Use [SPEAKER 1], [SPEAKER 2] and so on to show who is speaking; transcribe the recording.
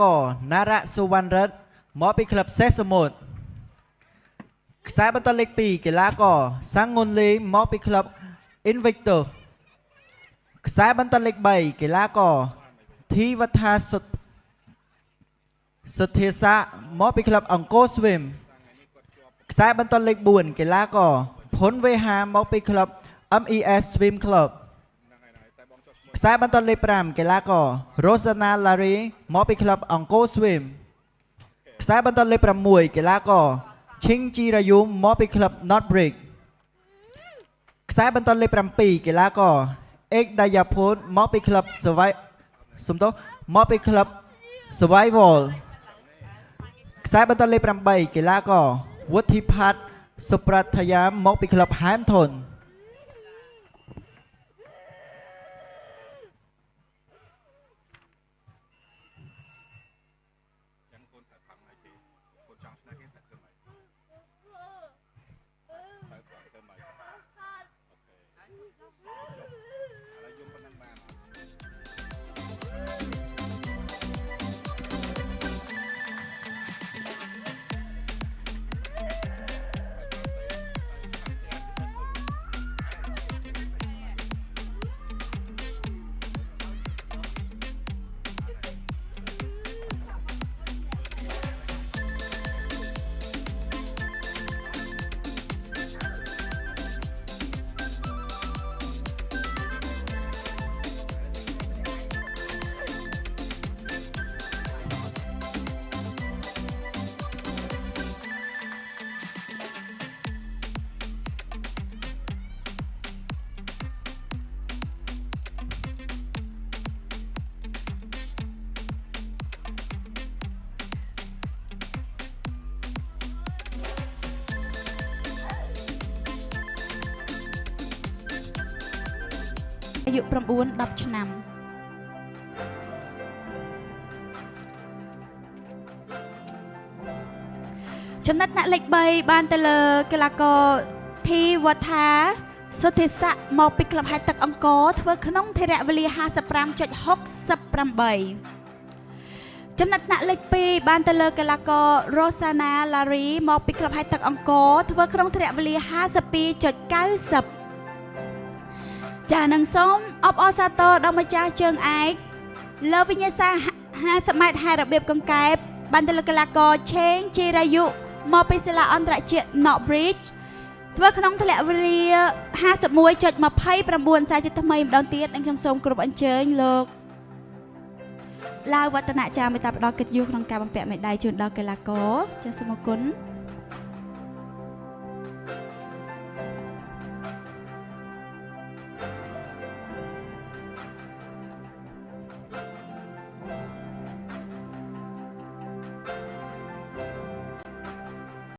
[SPEAKER 1] ករណារ៉ាសុវណ្ណរិទ្ធមកពីក្លឹបសេះសមុទ្រខ្សែបន្ទាត់លេខ2កីឡាករសាំងងុនលីមកពីក្លឹប Invictus ខ្សែបន្ទាត់លេខ3កីឡាករធីវថាសុធាសាមកពីក្លឹបអង្គរស្វីមខ្សែបន្ទាត់លេខ4កីឡាករភុនវេហាមកពីក្លឹប MES Swim Club ខ្សែបន្ទាត់លេខ5កីឡាករ Rosanna Larry មកពីក្លឹបអង្គរស្វីមខ្សែបន្ទាត់លេខ6កីឡាករឈិងជីរាយុមមកពីក្លឹប Northbridge ខ្សែបន្ទាត់លេខ7កីឡាករអេកដាយ៉ាភូនមកពីក្លឹបមកពីក្លឹប Survival ខ្សែបន្ទាត់លេខ8កីឡាករវុฒิផាតសុប្រាថយាមកពីក្លឹប Hamptonអាយុ9-10 ឆ្នាំចំណិតអ្នកលេខ3បានទៅលើកីឡាករធីវថាសុទ្ធិស័កមកពីក្លឹបហែកទឹកអង្គរធ្វើក្នុងថេរវេលា 55.68 ចំណិតអ្នកលេខ2បានទៅលើកីឡាករ Rosanna Larry មកពីក្លឹបហែកទឹកអង្គរធ្វើក្នុងថេរវេលា 52.90 ចានឹងសូមអបអរសាទរដល់ម្ចាស់ជើងឯកលើវិញ្ញាសា50ម៉ែត្រហើយរបៀបកង្កែបបានទៅលើកីឡាករឆេងជីរាយុមកពីសាលាអន្តរជាតិ Northbridge ធ្វើក្នុងទម្លាក់វេលា 51.29 សាជាថ្មីម្ដងទៀតនិងខ្ញុំសូមគោរពអញ្ជើញលោកឡាវវឌ្ឍនចារមេត្តាផ្ដល់កិត្តិយសក្នុងការបំពាក់មេដាយជូនដល់កីឡាករចាសសូមអរគុណ